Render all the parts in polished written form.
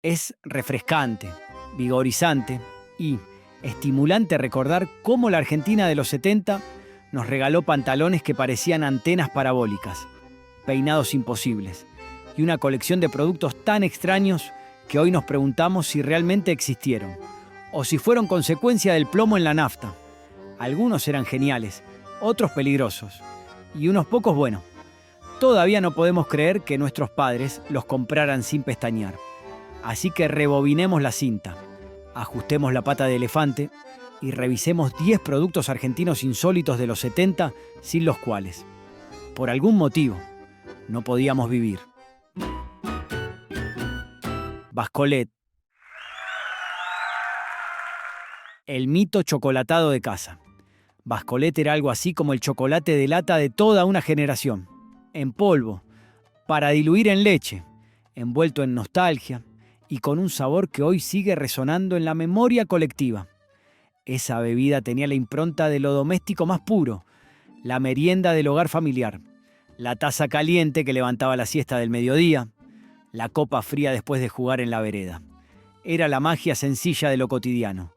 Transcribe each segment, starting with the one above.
Es refrescante, vigorizante y estimulante recordar cómo la Argentina de los 70 nos regaló pantalones que parecían antenas parabólicas, peinados imposibles y una colección de productos tan extraños que hoy nos preguntamos si realmente existieron o si fueron consecuencia del plomo en la nafta. Algunos eran geniales, otros peligrosos y unos pocos bueno. Todavía no podemos creer que nuestros padres los compraran sin pestañear. Así que rebobinemos la cinta, ajustemos la pata de elefante y revisemos 10 productos argentinos insólitos de los 70 sin los cuales, por algún motivo, no podíamos vivir. Bascolet, el mito chocolatado de casa. Bascolet era algo así como el chocolate de lata de toda una generación, en polvo, para diluir en leche, envuelto en nostalgia y con un sabor que hoy sigue resonando en la memoria colectiva. Esa bebida tenía la impronta de lo doméstico más puro, la merienda del hogar familiar, la taza caliente que levantaba la siesta del mediodía, la copa fría después de jugar en la vereda. Era la magia sencilla de lo cotidiano.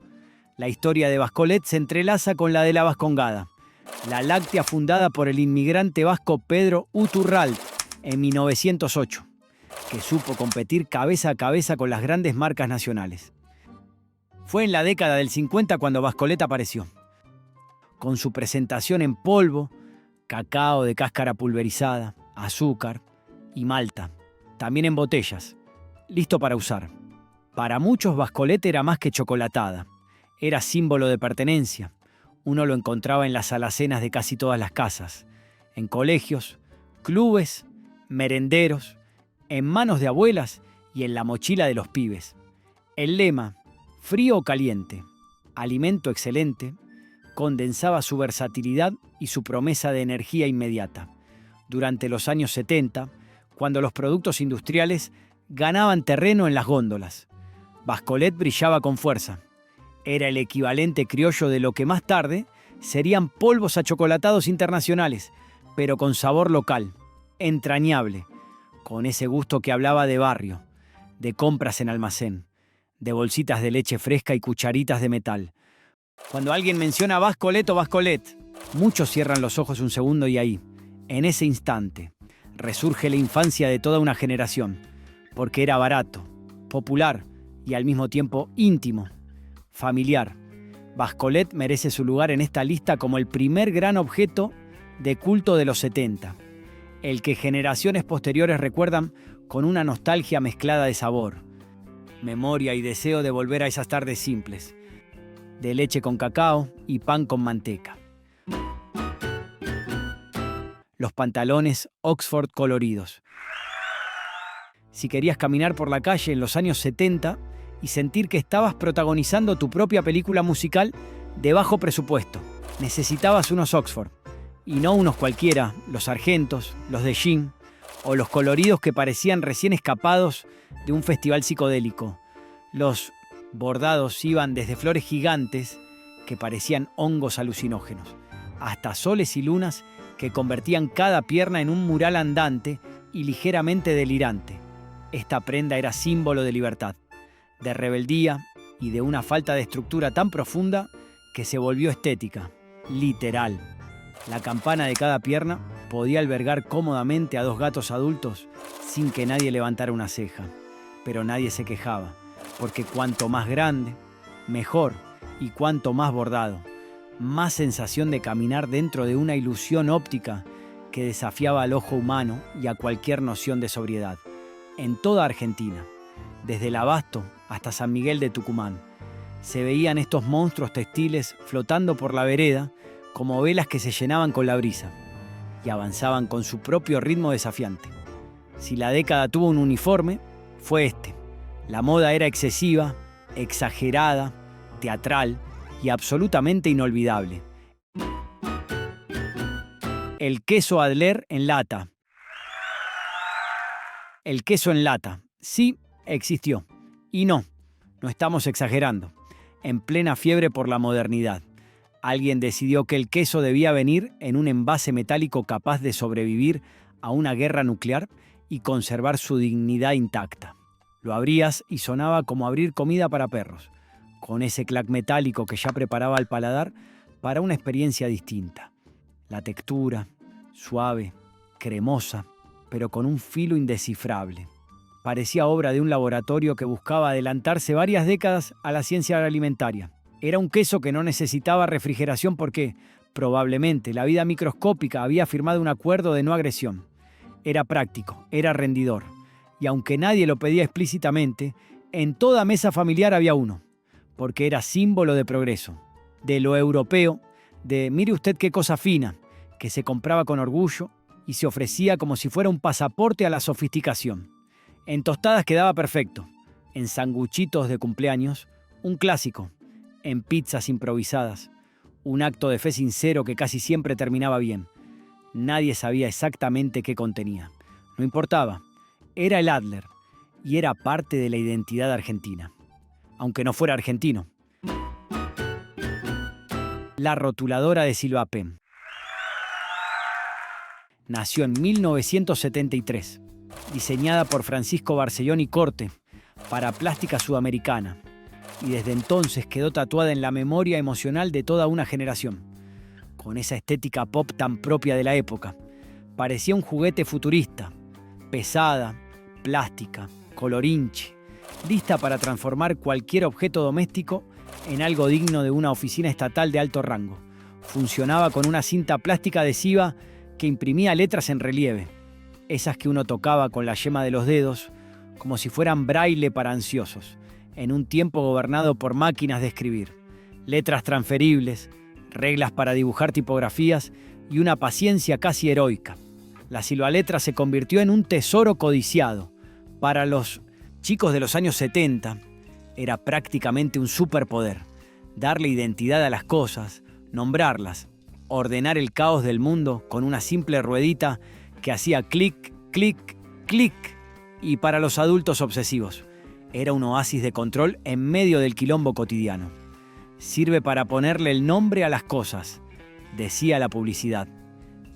La historia de Bascolet se entrelaza con la de la Vascongada, la láctea fundada por el inmigrante vasco Pedro Uturralde en 1908, que supo competir cabeza a cabeza con las grandes marcas nacionales. Fue en la década del 50 cuando Bascolet apareció, con su presentación en polvo, cacao de cáscara pulverizada, azúcar y malta, también en botellas, listo para usar. Para muchos Bascolet era más que chocolatada, era símbolo de pertenencia. Uno lo encontraba en las alacenas de casi todas las casas, en colegios, clubes, merenderos, en manos de abuelas y en la mochila de los pibes. El lema, frío o caliente, alimento excelente, condensaba su versatilidad y su promesa de energía inmediata. Durante los años 70, cuando los productos industriales ganaban terreno en las góndolas, Bascolet brillaba con fuerza. Era el equivalente criollo de lo que más tarde serían polvos achocolatados internacionales, pero con sabor local, entrañable, con ese gusto que hablaba de barrio, de compras en almacén, de bolsitas de leche fresca y cucharitas de metal. Cuando alguien menciona Bascolet o Bascolet, muchos cierran los ojos un segundo y ahí, en ese instante, resurge la infancia de toda una generación, porque era barato, popular y al mismo tiempo íntimo, familiar. Bascolet merece su lugar en esta lista como el primer gran objeto de culto de los 70, el que generaciones posteriores recuerdan con una nostalgia mezclada de sabor, memoria y deseo de volver a esas tardes simples, de leche con cacao y pan con manteca. Los pantalones Oxford coloridos. Si querías caminar por la calle en los años 70 y sentir que estabas protagonizando tu propia película musical de bajo presupuesto, necesitabas unos Oxford. Y no unos cualquiera, los argentos, los de jean, o los coloridos que parecían recién escapados de un festival psicodélico. Los bordados iban desde flores gigantes que parecían hongos alucinógenos, hasta soles y lunas que convertían cada pierna en un mural andante y ligeramente delirante. Esta prenda era símbolo de libertad, de rebeldía y de una falta de estructura tan profunda que se volvió estética, literal. La campana de cada pierna podía albergar cómodamente a 2 gatos adultos sin que nadie levantara una ceja. Pero nadie se quejaba, porque cuanto más grande, mejor, y cuanto más bordado, más sensación de caminar dentro de una ilusión óptica que desafiaba al ojo humano y a cualquier noción de sobriedad. En toda Argentina, desde el Abasto hasta San Miguel de Tucumán, se veían estos monstruos textiles flotando por la vereda como velas que se llenaban con la brisa y avanzaban con su propio ritmo desafiante. Si la década tuvo un uniforme, fue este. La moda era excesiva, exagerada, teatral y absolutamente inolvidable. El queso Adler en lata. El queso en lata, sí, existió. Y no estamos exagerando. En plena fiebre por la modernidad, alguien decidió que el queso debía venir en un envase metálico capaz de sobrevivir a una guerra nuclear y conservar su dignidad intacta. Lo abrías y sonaba como abrir comida para perros, con ese clac metálico que ya preparaba al paladar para una experiencia distinta. La textura, suave, cremosa, pero con un filo indescifrable. Parecía obra de un laboratorio que buscaba adelantarse varias décadas a la ciencia alimentaria. Era un queso que no necesitaba refrigeración porque, probablemente, la vida microscópica había firmado un acuerdo de no agresión. Era práctico, era rendidor. Y aunque nadie lo pedía explícitamente, en toda mesa familiar había uno, porque era símbolo de progreso, de lo europeo, de mire usted qué cosa fina, que se compraba con orgullo y se ofrecía como si fuera un pasaporte a la sofisticación. En tostadas quedaba perfecto, en sanguchitos de cumpleaños, un clásico, en pizzas improvisadas, un acto de fe sincero que casi siempre terminaba bien. Nadie sabía exactamente qué contenía. No importaba, era el Adler y era parte de la identidad argentina, aunque no fuera argentino. La rotuladora de Silvapén. Nació en 1973, diseñada por Francisco Barcellón y Corte para Plástica Sudamericana, y desde entonces quedó tatuada en la memoria emocional de toda una generación. Con esa estética pop tan propia de la época, parecía un juguete futurista, pesada, plástica, colorinche, lista para transformar cualquier objeto doméstico en algo digno de una oficina estatal de alto rango. Funcionaba con una cinta plástica adhesiva que imprimía letras en relieve, esas que uno tocaba con la yema de los dedos, como si fueran braille para ansiosos, en un tiempo gobernado por máquinas de escribir. Letras transferibles, reglas para dibujar tipografías y una paciencia casi heroica. La silbaletra se convirtió en un tesoro codiciado. Para los chicos de los años 70, era prácticamente un superpoder. Darle identidad a las cosas, nombrarlas, ordenar el caos del mundo con una simple ruedita que hacía clic, clic, clic. Y para los adultos obsesivos, era un oasis de control en medio del quilombo cotidiano. Sirve para ponerle el nombre a las cosas, decía la publicidad.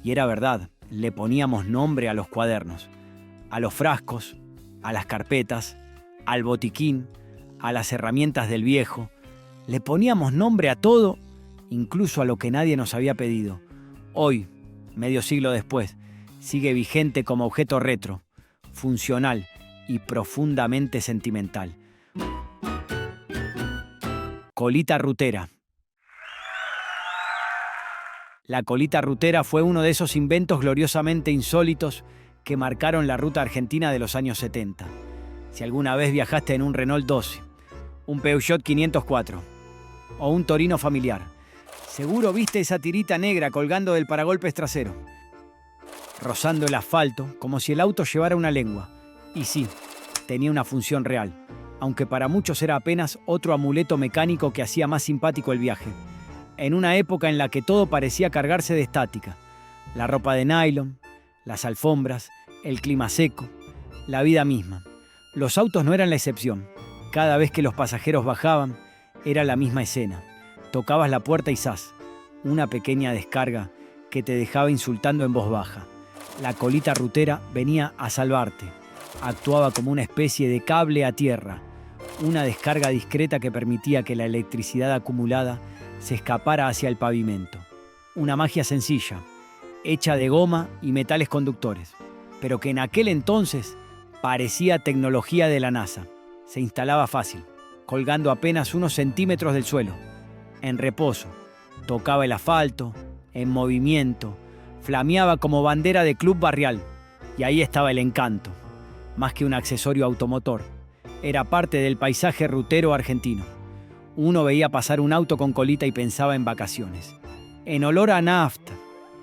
Y era verdad, le poníamos nombre a los cuadernos, a los frascos, a las carpetas, al botiquín, a las herramientas del viejo. Le poníamos nombre a todo, incluso a lo que nadie nos había pedido. Hoy, medio siglo después, sigue vigente como objeto retro, funcional y profundamente sentimental. Colita rutera. La colita rutera fue uno de esos inventos gloriosamente insólitos que marcaron la ruta argentina de los años 70. Si alguna vez viajaste en un Renault 12, un Peugeot 504 o un Torino familiar, seguro viste esa tirita negra colgando del paragolpes trasero, rozando el asfalto como si el auto llevara una lengua. Y sí, tenía una función real, aunque para muchos era apenas otro amuleto mecánico que hacía más simpático el viaje. En una época en la que todo parecía cargarse de estática, la ropa de nylon, las alfombras, el clima seco, la vida misma. Los autos no eran la excepción. Cada vez que los pasajeros bajaban, era la misma escena. Tocabas la puerta y ¡zas! Una pequeña descarga que te dejaba insultando en voz baja. La colita rutera venía a salvarte. Actuaba como una especie de cable a tierra, una descarga discreta que permitía que la electricidad acumulada se escapara hacia el pavimento. Una magia sencilla, hecha de goma y metales conductores, pero que en aquel entonces parecía tecnología de la NASA. Se instalaba fácil, colgando apenas unos centímetros del suelo, en reposo. Tocaba el asfalto, en movimiento, flameaba como bandera de club barrial, y ahí estaba el encanto. Más que un accesorio automotor, era parte del paisaje rutero argentino. Uno veía pasar un auto con colita y pensaba en vacaciones, en olor a nafta,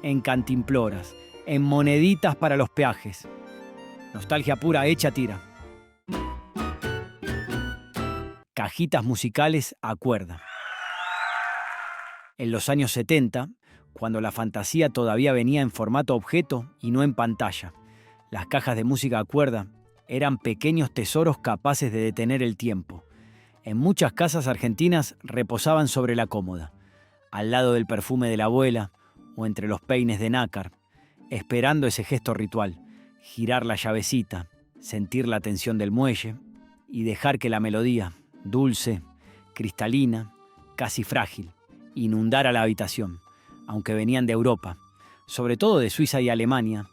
en cantimploras, en moneditas para los peajes. Nostalgia pura hecha tira. Cajitas musicales a cuerda. En los años 70, cuando la fantasía todavía venía en formato objeto y no en pantalla, las cajas de música a cuerda eran pequeños tesoros capaces de detener el tiempo. En muchas casas argentinas reposaban sobre la cómoda, al lado del perfume de la abuela o entre los peines de nácar, esperando ese gesto ritual, girar la llavecita, sentir la tensión del muelle y dejar que la melodía, dulce, cristalina, casi frágil, inundara la habitación. Aunque venían de Europa, sobre todo de Suiza y Alemania,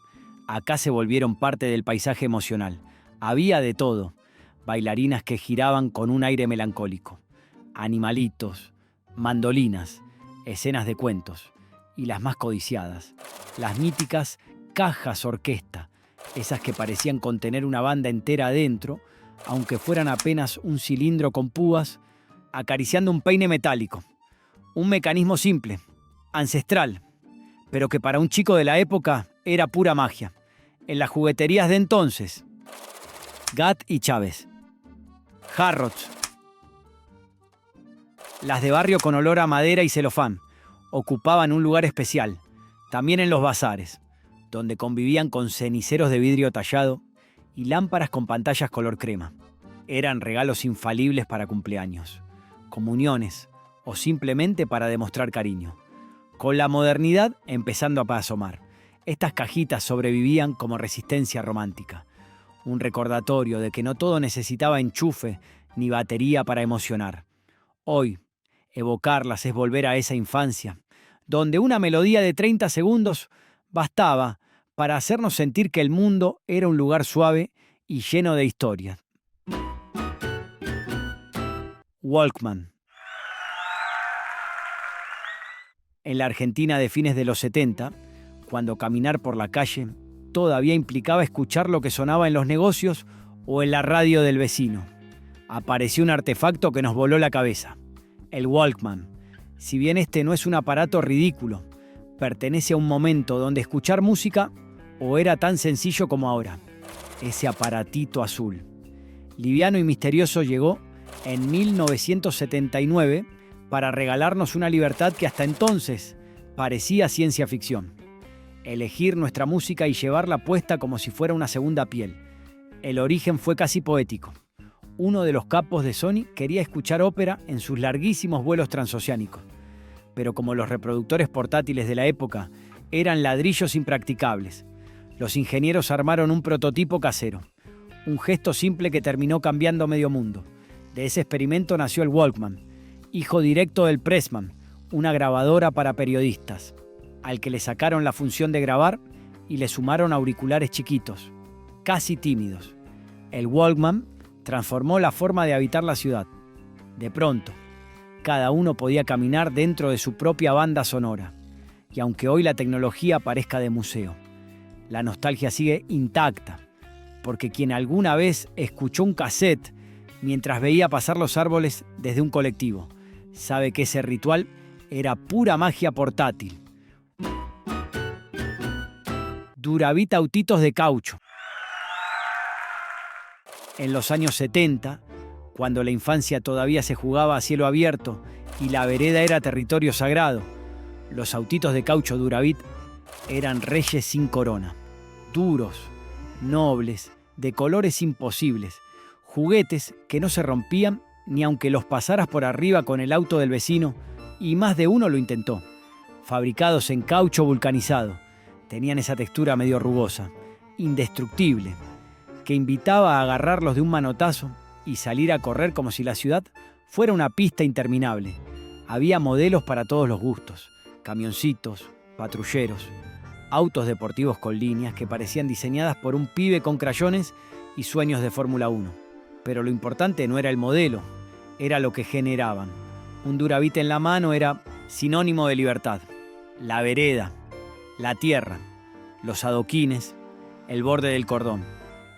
acá se volvieron parte del paisaje emocional. Había de todo: bailarinas que giraban con un aire melancólico, animalitos, mandolinas, escenas de cuentos, y las más codiciadas, las míticas cajas orquesta, esas que parecían contener una banda entera adentro, aunque fueran apenas un cilindro con púas acariciando un peine metálico. Un mecanismo simple, ancestral, pero que para un chico de la época era pura magia. En las jugueterías de entonces, Gat y Chávez, Harrods, las de barrio con olor a madera y celofán, ocupaban un lugar especial. También en los bazares, donde convivían con ceniceros de vidrio tallado y lámparas con pantallas color crema. Eran regalos infalibles para cumpleaños, comuniones o simplemente para demostrar cariño. Con la modernidad empezando a asomar, estas cajitas sobrevivían como resistencia romántica. Un recordatorio de que no todo necesitaba enchufe ni batería para emocionar. Hoy, evocarlas es volver a esa infancia, donde una melodía de 30 segundos bastaba para hacernos sentir que el mundo era un lugar suave y lleno de historias. Walkman. En la Argentina de fines de los 70, cuando caminar por la calle todavía implicaba escuchar lo que sonaba en los negocios o en la radio del vecino, apareció un artefacto que nos voló la cabeza: el Walkman. Si bien este no es un aparato ridículo, pertenece a un momento donde escuchar música o era tan sencillo como ahora. Ese aparatito azul, liviano y misterioso, llegó en 1979 para regalarnos una libertad que hasta entonces parecía ciencia ficción. Elegir nuestra música y llevarla puesta como si fuera una segunda piel. El origen fue casi poético. Uno de los capos de Sony quería escuchar ópera en sus larguísimos vuelos transoceánicos. Pero como los reproductores portátiles de la época eran ladrillos impracticables, los ingenieros armaron un prototipo casero. Un gesto simple que terminó cambiando medio mundo. De ese experimento nació el Walkman, hijo directo del Pressman, una grabadora para periodistas, al que le sacaron la función de grabar y le sumaron auriculares chiquitos, casi tímidos. El Walkman transformó la forma de habitar la ciudad. De pronto, cada uno podía caminar dentro de su propia banda sonora. Y aunque hoy la tecnología parezca de museo, la nostalgia sigue intacta, porque quien alguna vez escuchó un cassette mientras veía pasar los árboles desde un colectivo, sabe que ese ritual era pura magia portátil. Duravit autitos de caucho. En los años 70, cuando la infancia todavía se jugaba a cielo abierto y la vereda era territorio sagrado, los autitos de caucho Duravit eran reyes sin corona, duros, nobles, de colores imposibles, juguetes que no se rompían ni aunque los pasaras por arriba con el auto del vecino, y más de uno lo intentó. Fabricados en caucho vulcanizado, tenían esa textura medio rugosa, indestructible, que invitaba a agarrarlos de un manotazo y salir a correr como si la ciudad fuera una pista interminable. Había modelos para todos los gustos: camioncitos, patrulleros, autos deportivos con líneas que parecían diseñadas por un pibe con crayones y sueños de Fórmula 1. Pero lo importante no era el modelo, era lo que generaban. Un Duravit en la mano era sinónimo de libertad. La vereda, la tierra, los adoquines, el borde del cordón.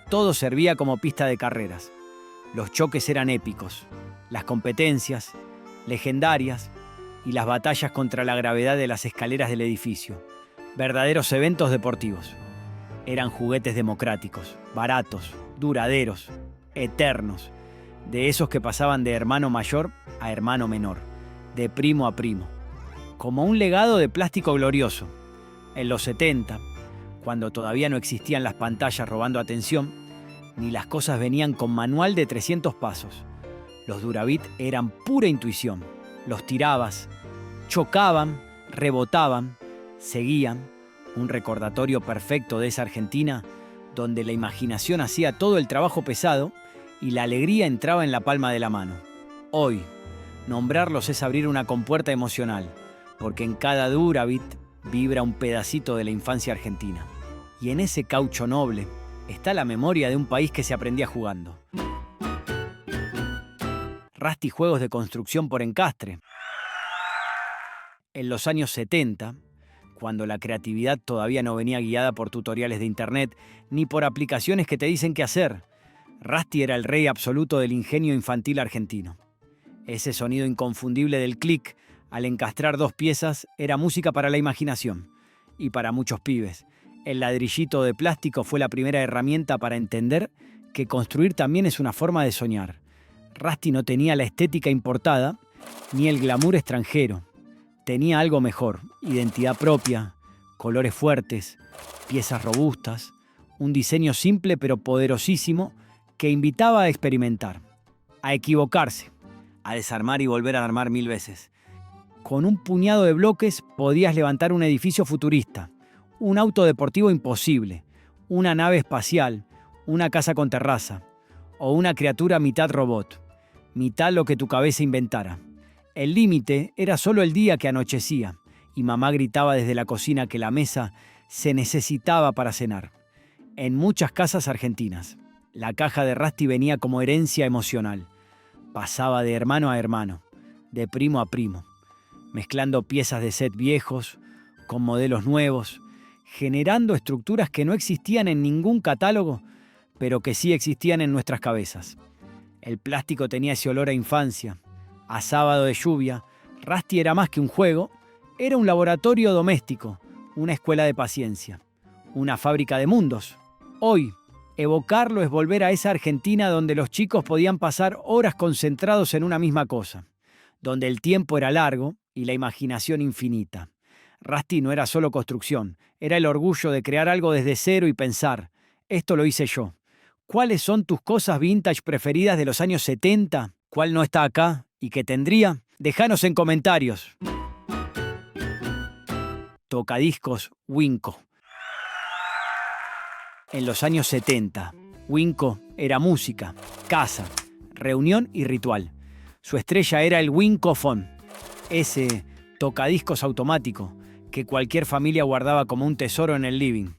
Todo servía como pista de carreras. Los choques eran épicos, las competencias, legendarias, y las batallas contra la gravedad de las escaleras del edificio. Verdaderos eventos deportivos. Eran juguetes democráticos, baratos, duraderos, eternos. De esos que pasaban de hermano mayor a hermano menor, de primo a primo. Como un legado de plástico glorioso. En los 70, cuando todavía no existían las pantallas robando atención, ni las cosas venían con manual de 300 pasos. Los Duravit eran pura intuición. Los tirabas, chocaban, rebotaban, seguían. Un recordatorio perfecto de esa Argentina donde la imaginación hacía todo el trabajo pesado y la alegría entraba en la palma de la mano. Hoy, nombrarlos es abrir una compuerta emocional, porque en cada Durabit vibra un pedacito de la infancia argentina. Y en ese caucho noble está la memoria de un país que se aprendía jugando. Rusty juegos de construcción por encastre. En los años 70, cuando la creatividad todavía no venía guiada por tutoriales de internet ni por aplicaciones que te dicen qué hacer, Rusty era el rey absoluto del ingenio infantil argentino. Ese sonido inconfundible del clic al encastrar dos piezas era música para la imaginación. Y para muchos pibes, el ladrillito de plástico fue la primera herramienta para entender que construir también es una forma de soñar. Rusty no tenía la estética importada ni el glamour extranjero. Tenía algo mejor: identidad propia, colores fuertes, piezas robustas, un diseño simple pero poderosísimo que invitaba a experimentar, a equivocarse, a desarmar y volver a armar 1000 veces. Con un puñado de bloques podías levantar un edificio futurista, un auto deportivo imposible, una nave espacial, una casa con terraza o una criatura mitad robot, mitad lo que tu cabeza inventara. El límite era solo el día que anochecía y mamá gritaba desde la cocina que la mesa se necesitaba para cenar. En muchas casas argentinas, la caja de Rusty venía como herencia emocional. Pasaba de hermano a hermano, de primo a primo, mezclando piezas de set viejos con modelos nuevos, generando estructuras que no existían en ningún catálogo, pero que sí existían en nuestras cabezas. El plástico tenía ese olor a infancia, a sábado de lluvia. Rusty era más que un juego, era un laboratorio doméstico, una escuela de paciencia, una fábrica de mundos. Hoy, evocarlo es volver a esa Argentina donde los chicos podían pasar horas concentrados en una misma cosa, donde el tiempo era largo y la imaginación infinita. Rusty no era solo construcción, era el orgullo de crear algo desde cero y pensar: esto lo hice yo. ¿Cuáles son tus cosas vintage preferidas de los años 70? ¿Cuál no está acá y que tendría? Déjanos en comentarios. Tocadiscos Winco. En los años 70, Winco era música, casa, reunión y ritual. Su estrella era el Wincofon, ese tocadiscos automático que cualquier familia guardaba como un tesoro en el living.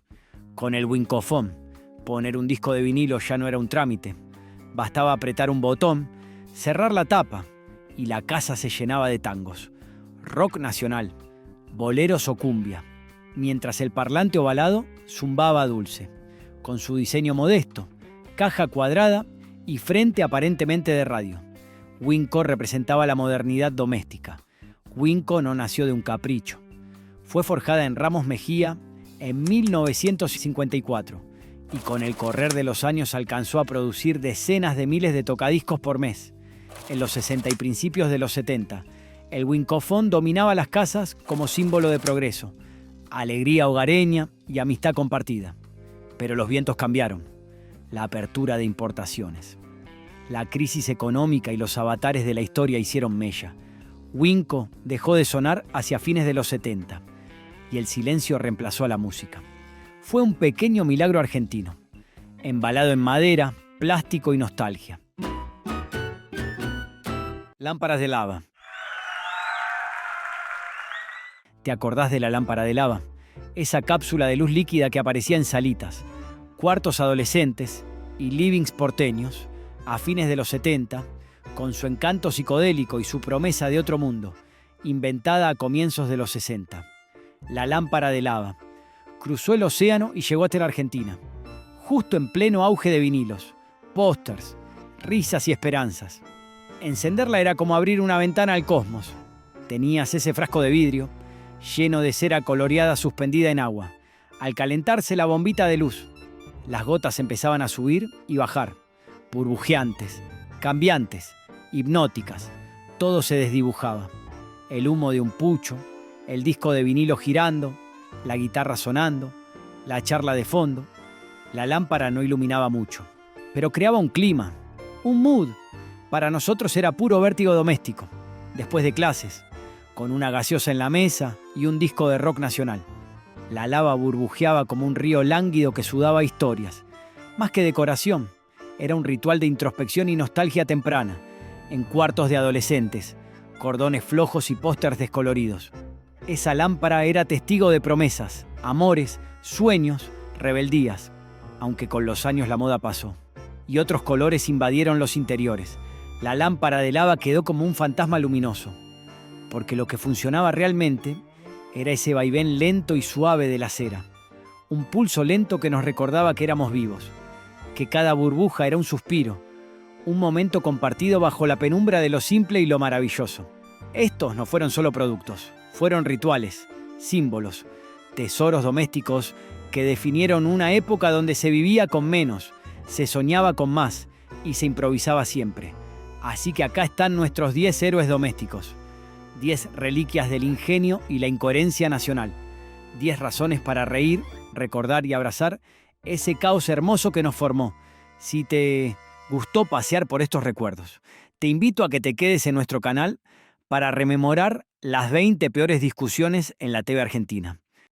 Con el Wincofon, poner un disco de vinilo ya no era un trámite. Bastaba apretar un botón, cerrar la tapa y la casa se llenaba de tangos, rock nacional, boleros o cumbia, mientras el parlante ovalado zumbaba dulce, con su diseño modesto, caja cuadrada y frente aparentemente de radio. Winco representaba la modernidad doméstica. Winco no nació de un capricho. Fue forjada en Ramos Mejía en 1954 y con el correr de los años alcanzó a producir decenas de miles de tocadiscos por mes. En los 60 y principios de los 70, el Wincofon dominaba las casas como símbolo de progreso, alegría hogareña y amistad compartida. Pero los vientos cambiaron. La apertura de importaciones, la crisis económica y los avatares de la historia hicieron mella. Winco dejó de sonar hacia fines de los 70 y el silencio reemplazó a la música. Fue un pequeño milagro argentino, embalado en madera, plástico y nostalgia. Lámparas de lava. ¿Te acordás de la lámpara de lava? Esa cápsula de luz líquida que aparecía en salitas, cuartos adolescentes y livings porteños a fines de los 70, con su encanto psicodélico y su promesa de otro mundo, inventada a comienzos de los 60. La lámpara de lava cruzó el océano y llegó hasta la Argentina, justo en pleno auge de vinilos, pósters, risas y esperanzas. Encenderla era como abrir una ventana al cosmos. Tenías ese frasco de vidrio, lleno de cera coloreada suspendida en agua. Al calentarse la bombita de luz, las gotas empezaban a subir y bajar, burbujeantes, cambiantes, hipnóticas. Todo se desdibujaba. El humo de un pucho, el disco de vinilo girando, la guitarra sonando, la charla de fondo. La lámpara no iluminaba mucho, pero creaba un clima, un mood. Para nosotros era puro vértigo doméstico, después de clases, con una gaseosa en la mesa y un disco de rock nacional. La lava burbujeaba como un río lánguido que sudaba historias. Más que decoración, Era un ritual de introspección y nostalgia temprana, en cuartos de adolescentes, cordones flojos y pósters descoloridos. Esa lámpara era testigo de promesas, amores, sueños, rebeldías, aunque con los años la moda pasó. Y otros colores invadieron los interiores. La lámpara de lava quedó como un fantasma luminoso, porque lo que funcionaba realmente era ese vaivén lento y suave de la cera. Un pulso lento que nos recordaba que éramos vivos, que cada burbuja era un suspiro, un momento compartido bajo la penumbra de lo simple y lo maravilloso. Estos no fueron solo productos, fueron rituales, símbolos, tesoros domésticos que definieron una época donde se vivía con menos, se soñaba con más y se improvisaba siempre. Así que acá están nuestros 10 héroes domésticos, 10 reliquias del ingenio y la incoherencia nacional, 10 razones para reír, recordar y abrazar ese caos hermoso que nos formó. Si te gustó pasear por estos recuerdos, te invito a que te quedes en nuestro canal para rememorar las 20 peores discusiones en la TV argentina.